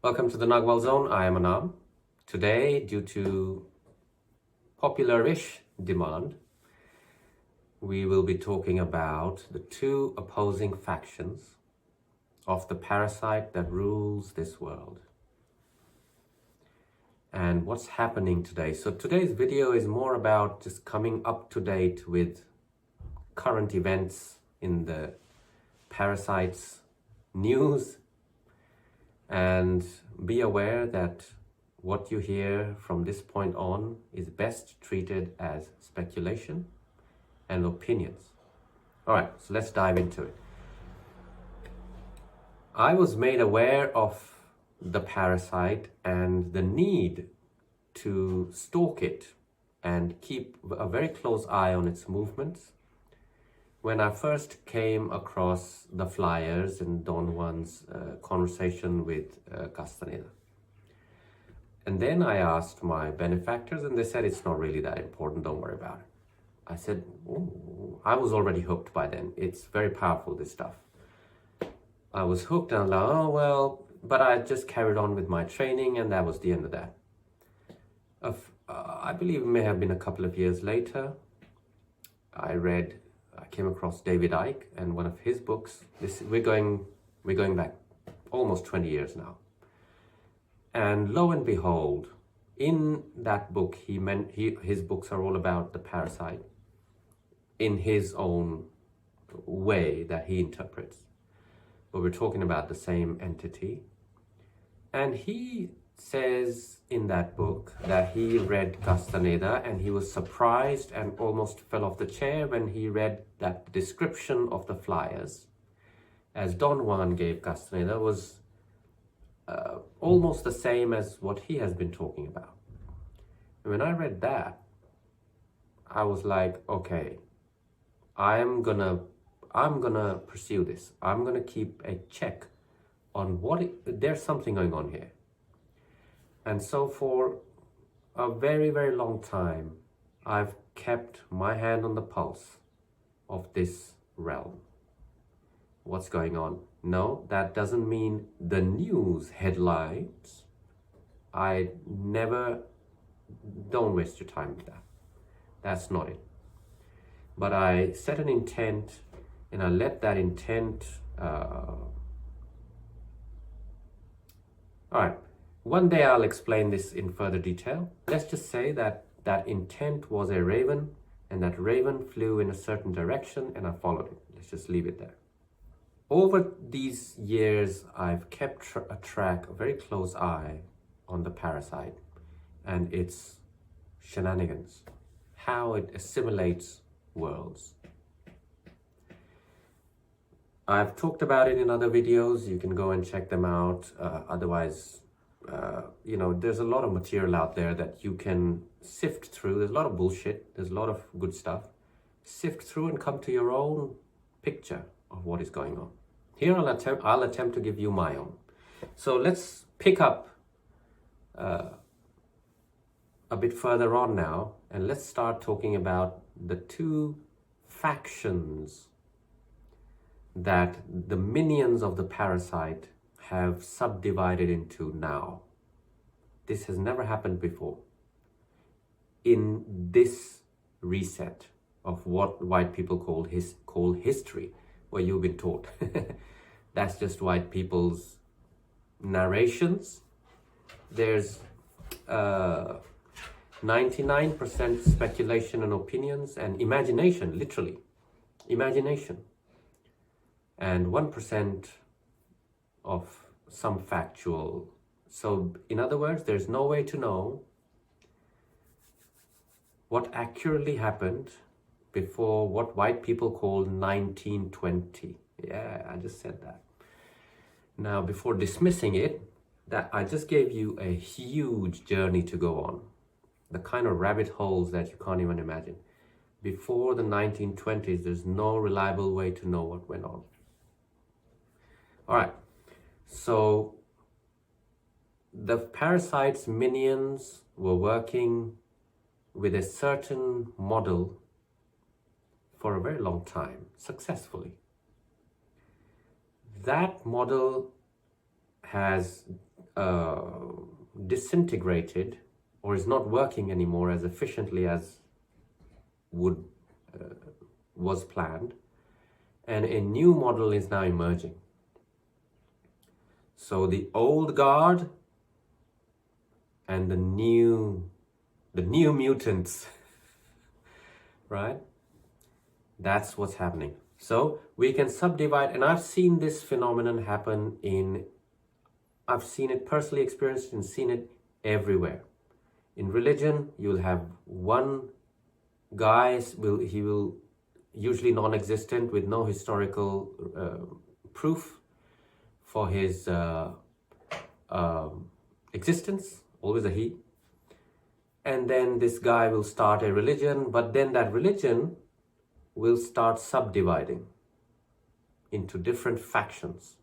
Welcome to the Nagual Zone. I am Anaam. Today, due to popular-ish demand, we will be talking about the two opposing factions of the parasite that rules this world and what's happening today. So today's video is more about just coming up to date with current events in the parasite's news, and be aware that what you hear from this point on is best treated as speculation and opinions. All right, so let's dive into it. I was made aware of the parasite and the need to stalk it and keep a very close eye on its movements when I first came across the flyers in Don Juan's conversation with Castaneda. And then I asked my benefactors and they said, it's not really that important, don't worry about it. I said, I was already hooked by then. It's very powerful, this stuff. I was hooked and I was like, oh, well, but I just carried on with my training and that was the end of that. I believe it may have been a couple of years later, I came across David Icke and one of his books. We're going back almost 20 years now. And lo and behold, in that book, his books are all about the parasite in his own way that he interprets. But we're talking about the same entity. And he says in that book that he read Castaneda and he was surprised and almost fell off the chair when he read that description of the flyers, as Don Juan gave Castaneda, was almost the same as what he has been talking about. And when I read that, I was like, okay, I'm gonna pursue this. I'm gonna keep a check on there's something going on here. And so for a very, very long time, I've kept my hand on the pulse of this realm. What's going on? No, that doesn't mean the news headlines. Don't waste your time with that. That's not it. But I set an intent and I let that intent, all right. One day I'll explain this in further detail. Let's just say that that intent was a raven and that raven flew in a certain direction and I followed it. Let's just leave it there. Over these years, I've kept a very close eye on the parasite and its shenanigans, how it assimilates worlds. I've talked about it in other videos. You can go and check them out. Otherwise, there's a lot of material out there that you can sift through. There's a lot of bullshit. There's a lot of good stuff. Sift through and come to your own picture of what is going on. Here I'll attempt to give you my own. So let's pick up a bit further on now, and let's start talking about the two factions that the minions of the parasite have subdivided into now. This has never happened before. In this reset of what white people call history, where you've been taught. That's just white people's narrations. There's 99% speculation and opinions and imagination, literally. Imagination. And 1% of some factual. So in other words, there's no way to know what accurately happened before what white people call 1920. Yeah, I just said that. Now, before dismissing it, that I just gave you a huge journey to go on. The kind of rabbit holes that you can't even imagine. Before the 1920s, there's no reliable way to know what went on. All right, so the parasite's minions were working with a certain model for a very long time, successfully. That model has disintegrated or is not working anymore as efficiently as was planned, and a new model is now emerging. So the old guard and the new mutants, right? That's what's happening. So we can subdivide, and I've seen this phenomenon happen I've seen it personally experienced and seen it everywhere. In religion, you'll have one guy, he will usually non-existent with no historical proof for his existence, always a he. And then this guy will start a religion, but then that religion will start subdividing into different factions.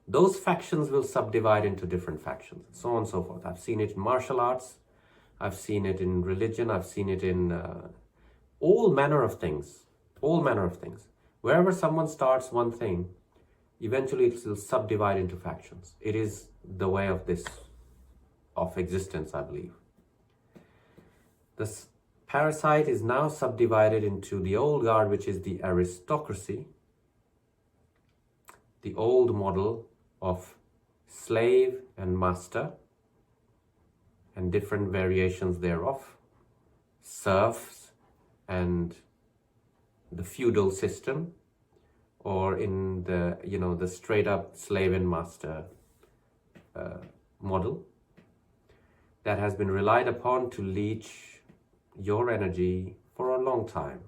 Those factions will subdivide into different factions, so on and so forth. I've seen it in martial arts, I've seen it in religion, I've seen it in all manner of things. Wherever someone starts one thing, eventually it will subdivide into factions. It is the way of existence, I believe. This Parasite is now subdivided into the old guard, which is the aristocracy, the old model of slave and master, and different variations thereof, serfs and the feudal system, or in the straight up slave and master model that has been relied upon to leech your energy for a long time.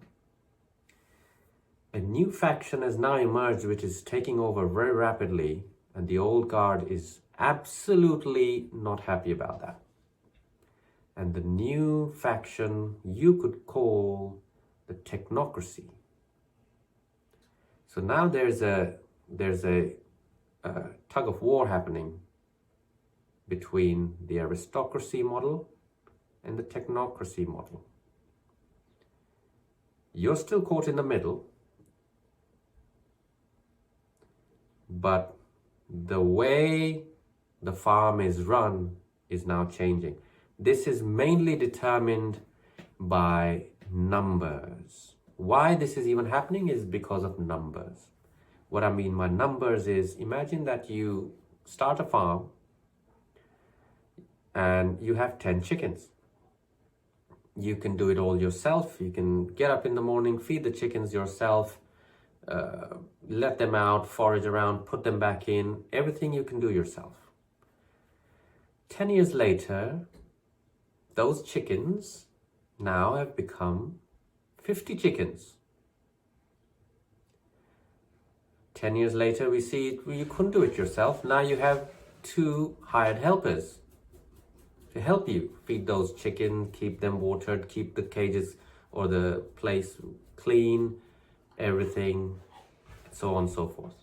A new faction has now emerged which is taking over very rapidly, and the old guard is absolutely not happy about that. And the new faction you could call the technocracy. So now there's a tug of war happening between the aristocracy model and the technocracy model. You're still caught in the middle, but the way the farm is run is now changing. This is mainly determined by numbers. Why this is even happening is because of numbers. What I mean by numbers is, imagine that you start a farm and you have 10 chickens. You can do it all yourself. You can get up in the morning, feed the chickens yourself, let them out, forage around, put them back in. Everything you can do yourself. 10 years later, those chickens now have become 50 chickens. 10 years later, we see you couldn't do it yourself. Now you have 2 hired helpers to help you feed those chickens, keep them watered, keep the cages or the place clean, everything, so on and so forth.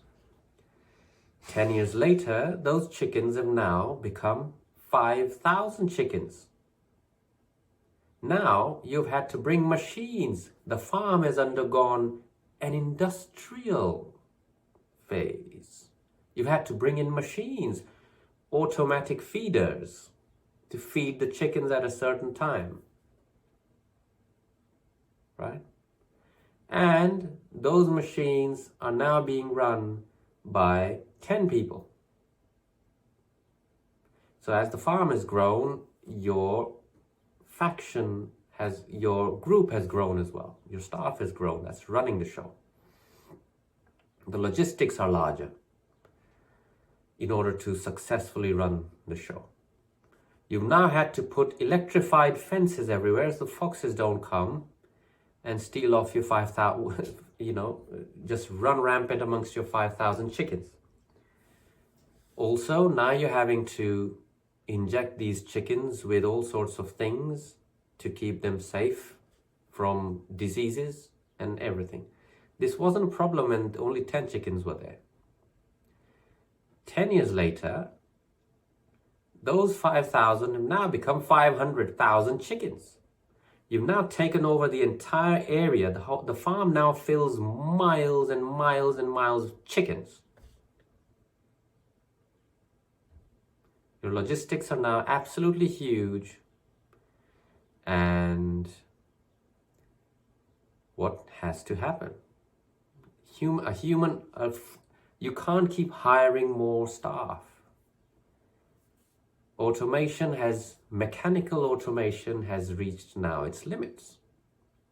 10 years later, those chickens have now become 5,000 chickens. Now you've had to bring machines. The farm has undergone an industrial phase. You've had to bring in machines, automatic feeders, to feed the chickens at a certain time, right? And those machines are now being run by 10 people. So as the farm has grown, your group has grown as well. Your staff has grown, that's running the show. The logistics are larger in order to successfully run the show. You've now had to put electrified fences everywhere so the foxes don't come and steal off your 5,000, just run rampant amongst your 5,000 chickens. Also, now you're having to inject these chickens with all sorts of things to keep them safe from diseases and everything. This wasn't a problem when only 10 chickens were there. 10 years later, those 5,000 have now become 500,000 chickens. You've now taken over the entire area. The farm now fills miles and miles and miles of chickens. Your logistics are now absolutely huge. And what has to happen? You can't keep hiring more staff. Mechanical automation has reached now its limits.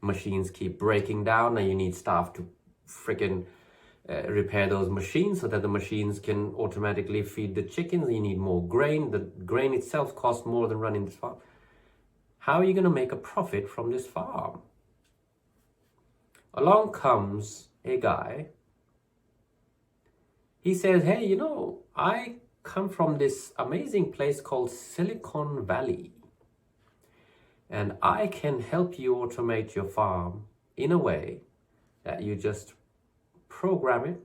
Machines keep breaking down and you need staff to freaking repair those machines so that the machines can automatically feed the chickens. You need more grain. The grain itself costs more than running this farm. How are you going to make a profit from this farm? Along comes a guy. He says, hey, you know, I come from this amazing place called Silicon Valley. And I can help you automate your farm in a way that you just program it,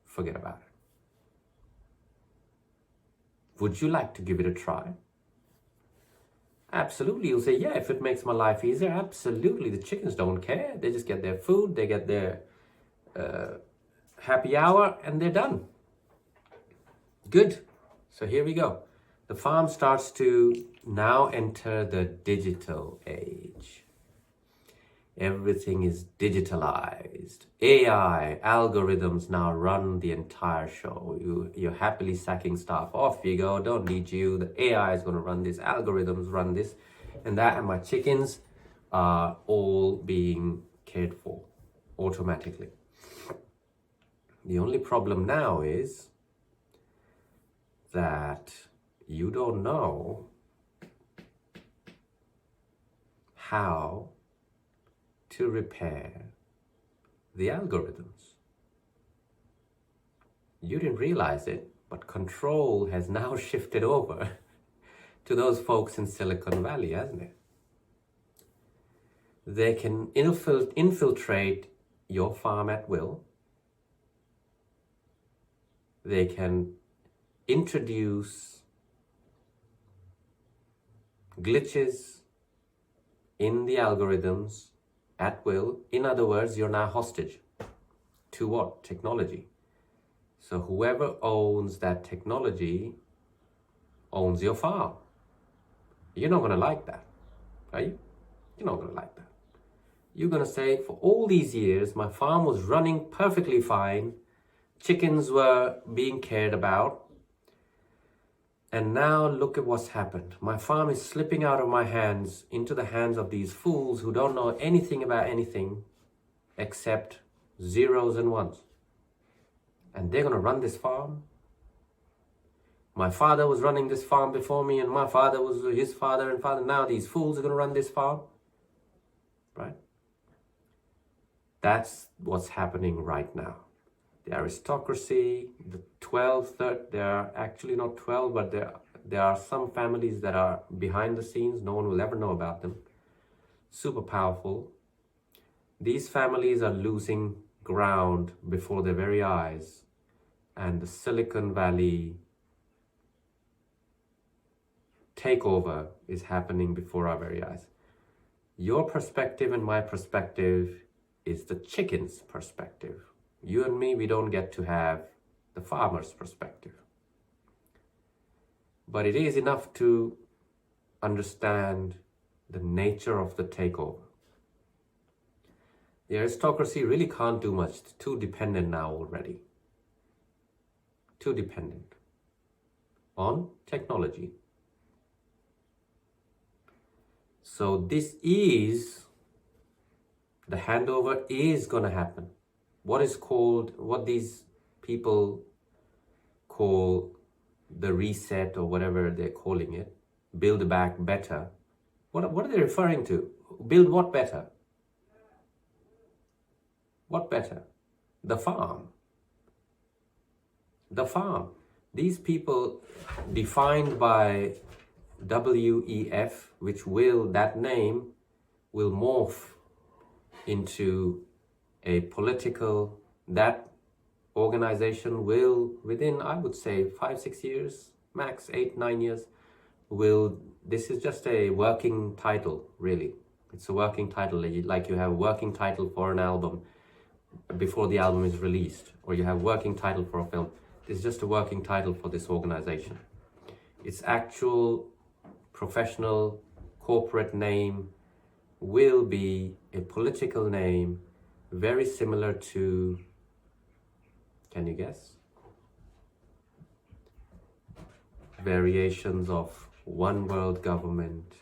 forget about it. Would you like to give it a try? Absolutely. You'll say, yeah, if it makes my life easier, absolutely. The chickens don't care. They just get their food, they get their happy hour, and they're done. Good. So here we go. The farm starts to now enter the digital age. Everything is digitalized. AI, algorithms now run the entire show. You're happily sacking staff. Off you go, don't need you. The AI is going to run this, algorithms run this and that, and my chickens are all being cared for automatically. The only problem now is that you don't know how to repair the algorithms. You didn't realize it, but control has now shifted over to those folks in Silicon Valley, hasn't it? They can infiltrate your farm at will. They can introduce glitches in the algorithms at will. In other words, you're now hostage to what? Technology. So whoever owns that technology owns your farm. You're not going to like that, are you? You're not going to like that. You're going to say, for all these years, my farm was running perfectly fine. Chickens were being cared about. And now look at what's happened. My farm is slipping out of my hands into the hands of these fools who don't know anything about anything except zeros and ones. And they're going to run this farm. My father was running this farm before me, and my father was his father and father. Now these fools are going to run this farm. Right? That's what's happening right now. The aristocracy, the 12, they are actually not 12, but there are some families that are behind the scenes. No one will ever know about them. Super powerful. These families are losing ground before their very eyes. And the Silicon Valley takeover is happening before our very eyes. Your perspective and my perspective is the chicken's perspective. You and me, we don't get to have the farmer's perspective. But it is enough to understand the nature of the takeover. The aristocracy really can't do much. It's too dependent now already. Too dependent on technology. So the handover is going to happen. What these people call the reset, or whatever they're calling it, build back better. What are they referring to? Build what better? What better? The farm. The farm. These people defined by WEF, that name will morph into a political, that organization will, within, I would say, 5-6 years, max 8-9 years, this is just a working title, really. It's a working title, like you have a working title for an album before the album is released, or you have a working title for a film. is just a working title for this organization. Its actual professional corporate name will be a political name very similar to, can you guess? Variations of One World Government,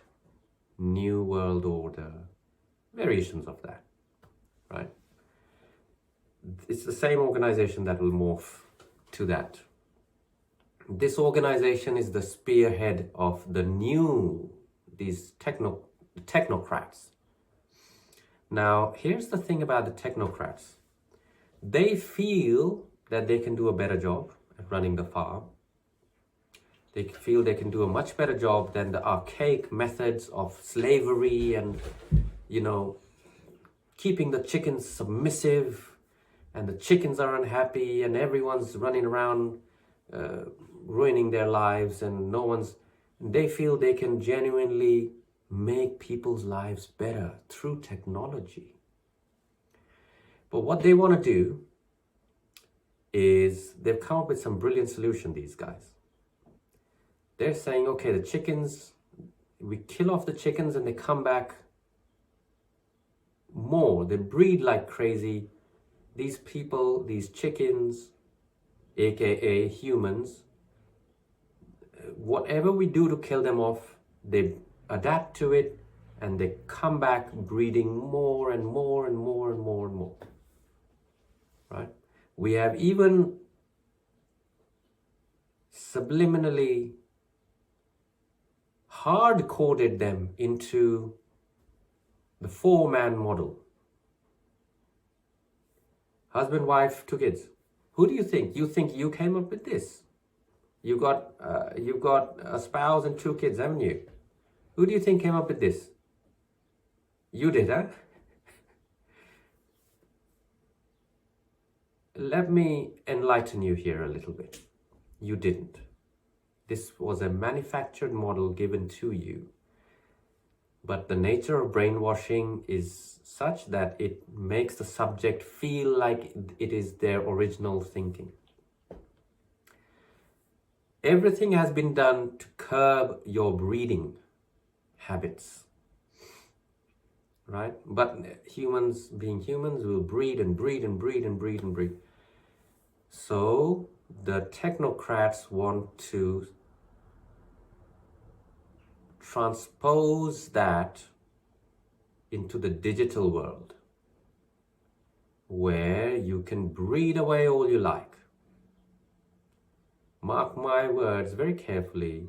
New World Order, variations of that, right? It's the same organization that will morph to that. This organization is the spearhead of these technocrats. Now, here's the thing about the technocrats. They feel that they can do a better job at running the farm. They feel they can do a much better job than the archaic methods of slavery and, keeping the chickens submissive, and the chickens are unhappy and everyone's running around ruining their lives, and they feel they can genuinely make people's lives better through technology. But what they want to do is they've come up with some brilliant solution, these guys. They're saying, okay, the chickens, we kill off the chickens and they come back more. They breed like crazy. These people, these chickens, aka humans, whatever we do to kill them off, they adapt to it and they come back breeding more and more and more and more and more. Right? We have even subliminally hard-coded them into the 4-man model. Husband, wife, 2 kids. Who do you think? You think you came up with this? You've got a spouse and 2 kids, haven't you? Who do you think came up with this? You did, huh? Let me enlighten you here a little bit. You didn't. This was a manufactured model given to you. But the nature of brainwashing is such that it makes the subject feel like it is their original thinking. Everything has been done to curb your breeding habits, right? But humans, being humans, will breed and breed and breed and breed and breed. So the technocrats want to transpose that into the digital world, where you can breed away all you like. Mark my words very carefully,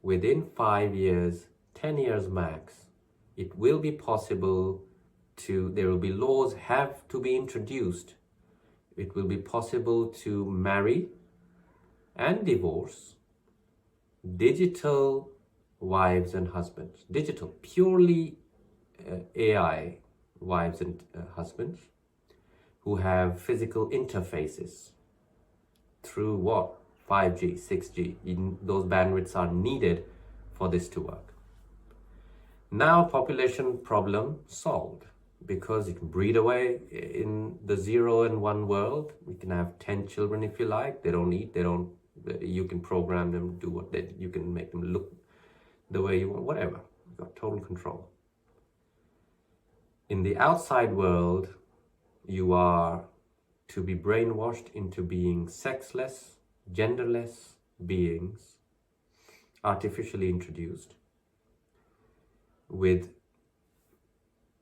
within 5 years, 10 years max, it will be possible there will be laws have to be introduced. It will be possible to marry and divorce digital wives and husbands, digital, purely AI wives and husbands who have physical interfaces through what? 5G, 6G. Those bandwidths are needed for this to work. Now population problem solved, because you can breed away in the 0 and 1 world. You can have 10 children if you like. They don't eat, you can program them, you can make them look the way you want, whatever. You've got total control. In the outside world, you are to be brainwashed into being sexless, genderless beings, artificially introduced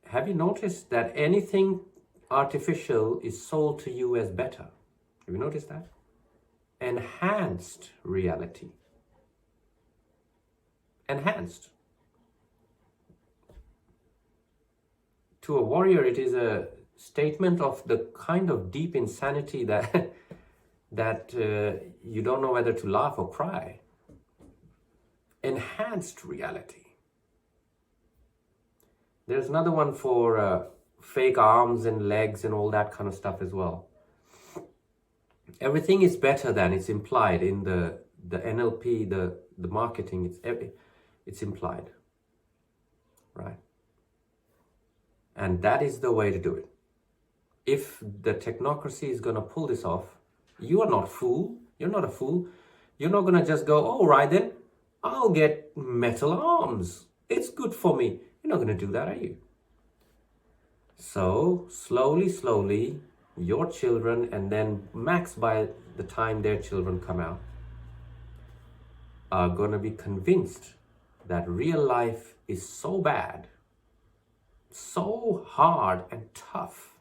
have you noticed that anything artificial is sold to you as better? Have you noticed that? Enhanced reality. Enhanced. To a warrior, it is a statement of the kind of deep insanity that you don't know whether to laugh or cry. Enhanced reality. There's another one for fake arms and legs and all that kind of stuff as well. Everything is better than it's implied in the NLP, the marketing. It's implied, right? And that is the way to do it. If the technocracy is going to pull this off, You are not a fool. You're not a fool. You're not going to just go, all right then, I'll get metal arms. It's good for me. You're not going to do that, are you? So slowly, your children, and then max by the time their children come out, are going to be convinced that real life is so bad, so hard and tough,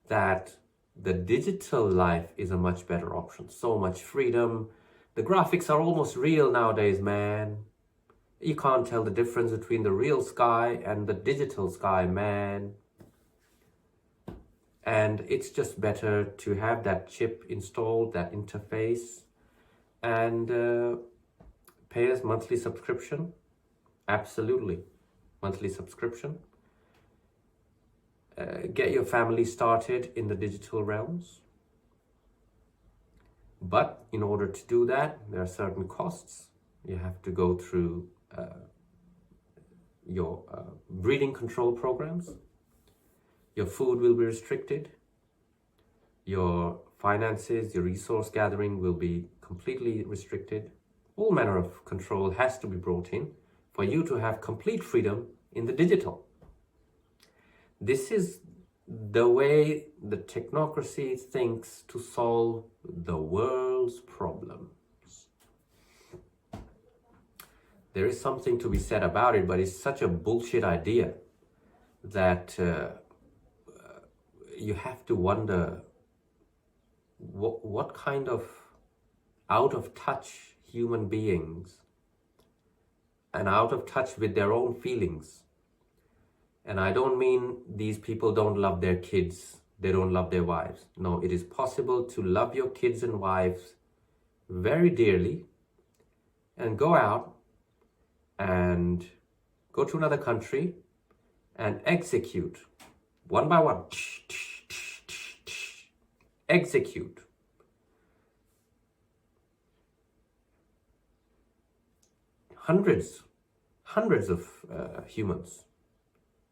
that the digital life is a much better option. So much freedom. The graphics are almost real nowadays, man. You can't tell the difference between the real sky and the digital sky, man. And it's just better to have that chip installed, that interface, and pay us monthly subscription. Absolutely, monthly subscription. Get your family started in the digital realms. But in order to do that, there are certain costs. You have to go through your breeding control programs. Your food will be restricted. Your finances, your resource gathering will be completely restricted. All manner of control has to be brought in for you to have complete freedom in the digital. This is the way the technocracy thinks to solve the world's problems. There is something to be said about it, but it's such a bullshit idea that you have to wonder what kind of out of touch human beings, and out of touch with their own feelings. And I don't mean these people don't love their kids, they don't love their wives. No, it is possible to love your kids and wives very dearly and go out and go to another country and execute one by one. Execute hundreds of humans.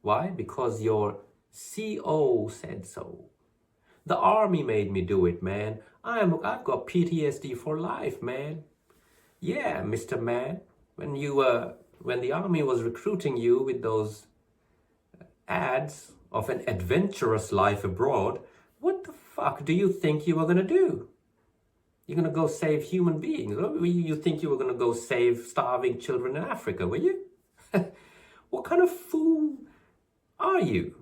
Why? Because your CO said so. The army made me do it, man. I've got PTSD for life, man. Yeah, Mr. Man. When the army was recruiting you with those ads of an adventurous life abroad, what the fuck do you think you were gonna do? You're gonna go save human beings? Or you think you were gonna go save starving children in Africa, were you? What kind of fool are you?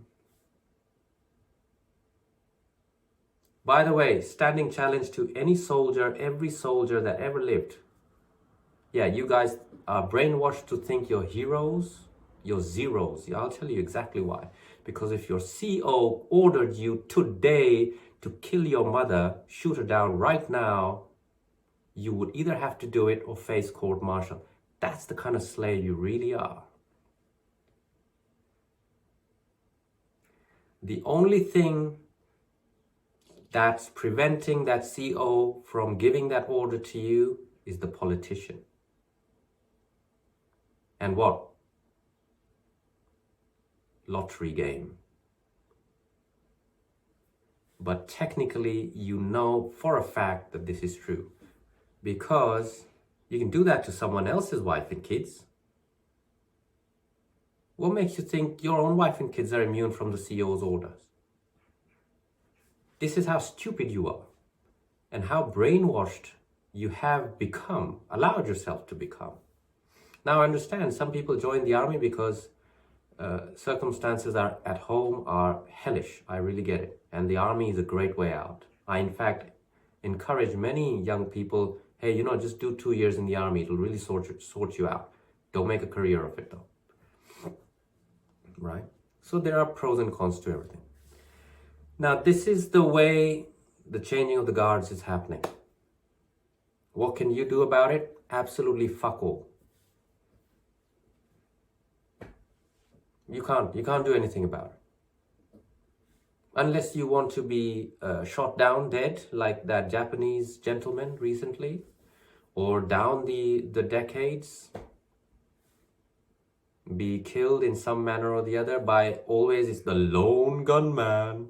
By the way, standing challenge to any soldier, every soldier that ever lived. Yeah, you guys are brainwashed to think you're heroes, you're zeros. Yeah, I'll tell you exactly why. Because if your CO ordered you today to kill your mother, shoot her down right now, you would either have to do it or face court-martial. That's the kind of slave you really are. The only thing that's preventing that CO from giving that order to you is the politician. And what? Lottery game. But technically, you know for a fact that this is true, because you can do that to someone else's wife and kids. What makes you think your own wife and kids are immune from the CO's orders? This is how stupid you are and how brainwashed you have become, allowed yourself to become. Now I understand some people join the army because circumstances at home are hellish. I really get it. And the army is a great way out. I, in fact, encourage many young people, hey, just do 2 years in the army. It'll really sort you out. Don't make a career of it, though. Right? So there are pros and cons to everything. Now, this is the way the changing of the guards is happening. What can you do about it? Absolutely fuck all. You can't do anything about it. Unless you want to be shot down dead like that Japanese gentleman recently, or down the decades, be killed in some manner or the other by, always it's the lone gunman,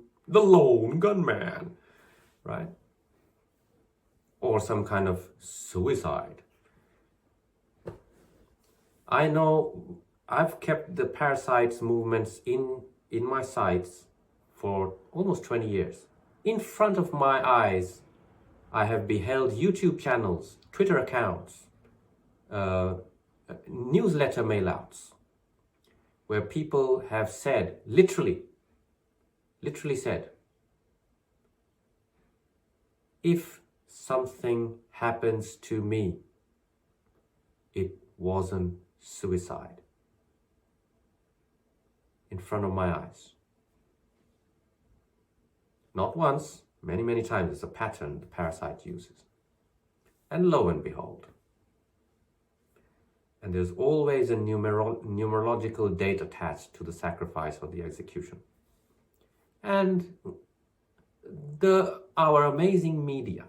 right? or some kind of suicide. I know I've kept the Parasite's movements in my sights for almost 20 years. In front of my eyes, I have beheld YouTube channels, Twitter accounts, newsletter mailouts, where people have said, literally said, if something happens to me, it wasn't suicide. In front of my eyes. Not once, many times. It's a pattern the Parasite uses. And lo and behold. And there's always a numerological date attached to the sacrifice or the execution. And our amazing media,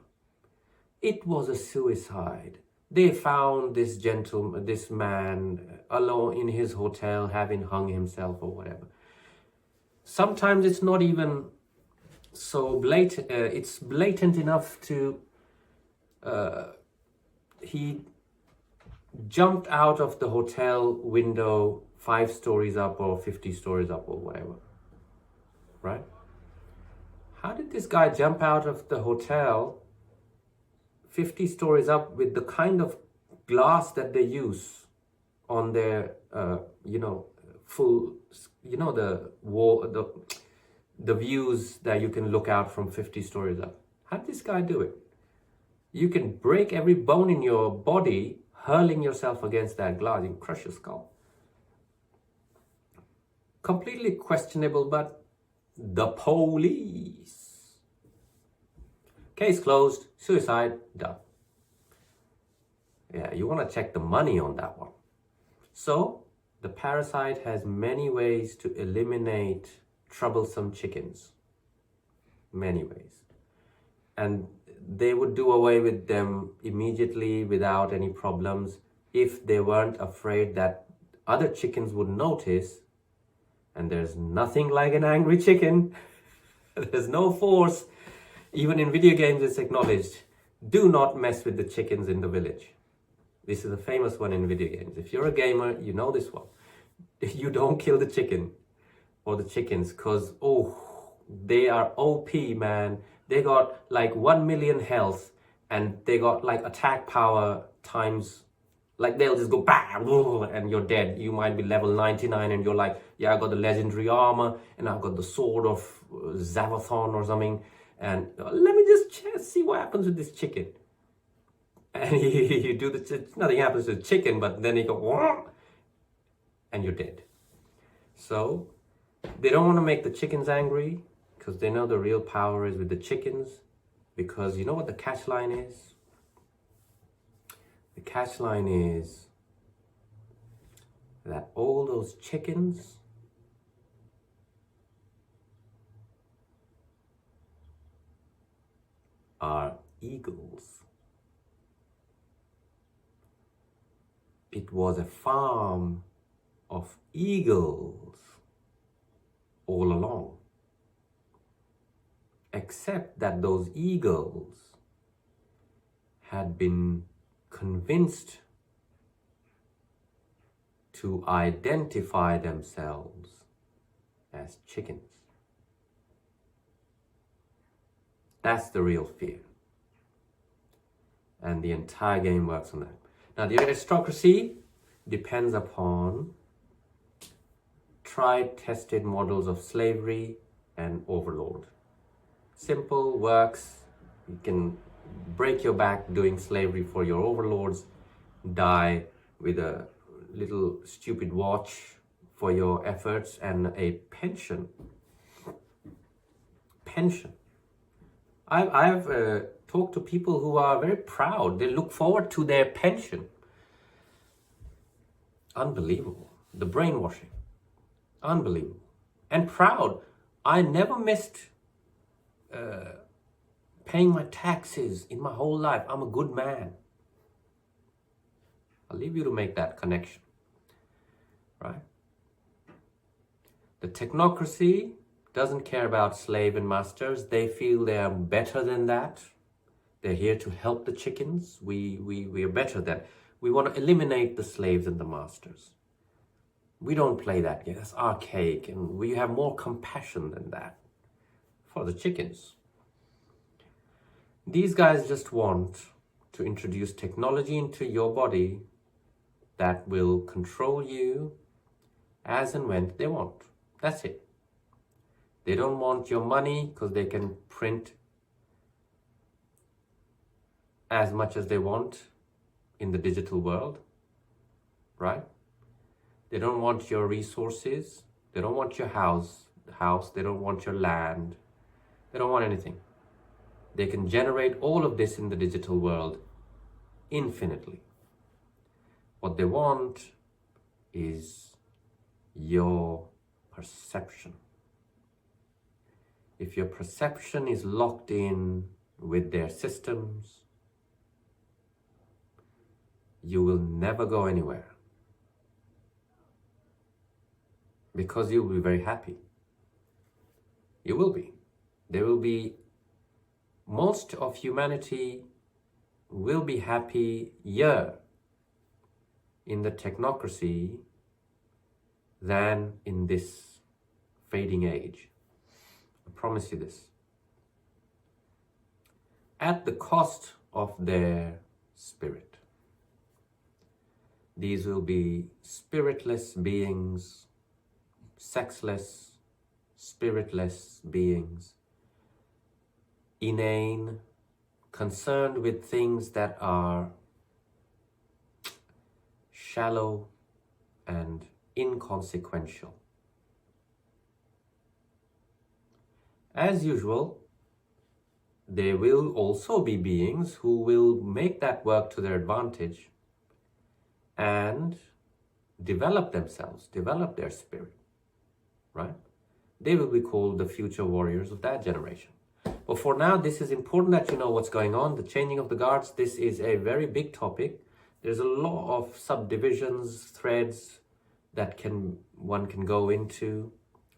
it was a suicide. They found this man alone in his hotel, having hung himself or whatever. Sometimes it's not even so blatant. It's blatant enough to he jumped out of the hotel window 5 stories up or 50 stories up or whatever, right? How did this guy jump out of the hotel 50 stories up with the kind of glass that they use on their, full, the wall, the views that you can look out from 50 stories up? How did this guy do it? You can break every bone in your body hurling yourself against that glass and crush your skull. Completely questionable, but the police. Case closed, suicide, done. Yeah, you want to check the money on that one. So, the Parasite has many ways to eliminate troublesome chickens. Many ways. And they would do away with them immediately without any problems if they weren't afraid that other chickens would notice. And there's nothing like an angry chicken. There's no force. Even in video games, it's acknowledged. Do not mess with the chickens in the village. This is a famous one in video games. If you're a gamer, you know this one. You don't kill the chicken or the chickens because, they are OP, man. They got like 1 million health and they got like attack power times, like they'll just go bam and you're dead. You might be level 99 and you're like, yeah, I got the legendary armor and I've got the sword of Zavathon or something. And let me just see what happens with this chicken. And you do nothing happens to the chicken, but then you go, and you're dead. So they don't want to make the chickens angry because they know the real power is with the chickens. Because you know what the catch line is? The catch line is that all those chickens are eagles. It was a farm of eagles all along. Except that those eagles had been convinced to identify themselves as chickens. That's the real fear. And the entire game works on that. Now, the aristocracy depends upon tried, tested models of slavery and overlord. Simple, works. You can break your back doing slavery for your overlords, die with a little stupid watch for your efforts and a pension. Pension. I've talked to people who are very proud. They look forward to their pension. Unbelievable. The brainwashing. Unbelievable. And proud. I never missed paying my taxes in my whole life. I'm a good man. I'll leave you to make that connection. Right? The technocracy doesn't care about slave and masters. They feel they are better than that. They're here to help the chickens. We are better than. We want to eliminate the slaves and the masters. We don't play that game. That's archaic, and we have more compassion than that for the chickens. These guys just want to introduce technology into your body that will control you as and when they want. That's it. They don't want your money because they can print as much as they want in the digital world, right? They don't want your resources. They don't want your house. They don't want your land. They don't want anything. They can generate all of this in the digital world infinitely. What they want is your perception. If your perception is locked in with their systems, you will never go anywhere. Because you will be very happy. You will be. There will be, most of humanity will be happier in the technocracy than in this fading age. I promise you this. At the cost of their spirit. These will be spiritless beings, sexless, spiritless beings, inane, concerned with things that are shallow and inconsequential. As usual, there will also be beings who will make that work to their advantage and develop themselves, develop their spirit, right? They will be called the future warriors of that generation. But for now, this is important that you know what's going on. The changing of the guards, this is a very big topic. There's a lot of subdivisions, threads that one can go into.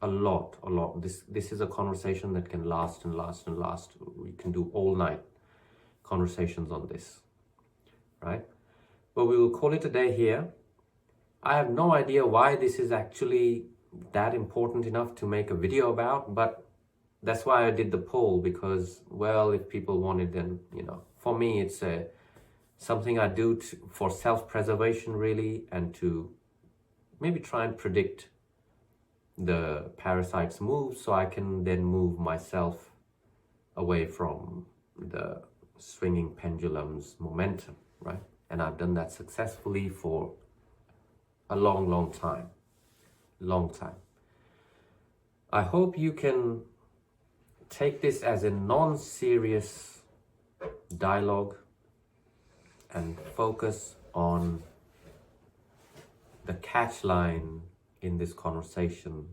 A lot. This is a conversation that can last and last and last. We can do all night conversations on this, right? But we will call it a day here. I have no idea why this is actually that important enough to make a video about, but that's why I did the poll, because, well, if people want it, then, you know, for me, it's something I do for self-preservation, really, and to maybe try and predict the parasite's moves so I can then move myself away from the swinging pendulum's momentum, right? And I've done that successfully for a long time. I hope you can take this as a non-serious dialogue and focus on the catch line in this conversation.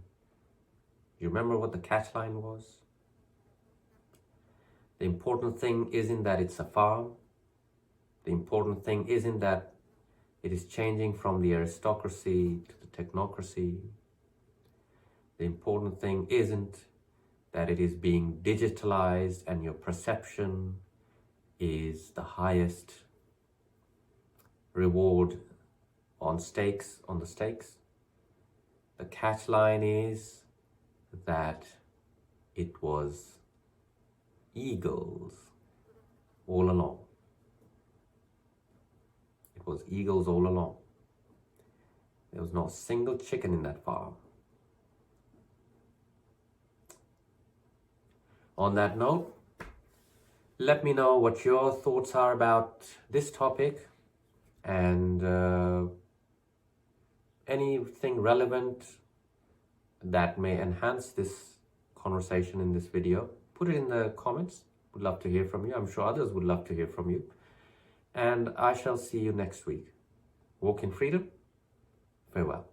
You remember what the catch line was? The important thing isn't that it's a farm. The important thing isn't that it is changing from the aristocracy to the technocracy. The important thing isn't that it is being digitalized and your perception is the highest reward on the stakes. The catch line is that it was eagles all along. It was eagles all along. There was not a single chicken in that farm. On that note, let me know what your thoughts are about this topic, and anything relevant that may enhance this conversation in this video. Put it in the comments. Would love to hear from you. I'm sure others would love to hear from you. And I shall see you next week. Walk in freedom. Farewell.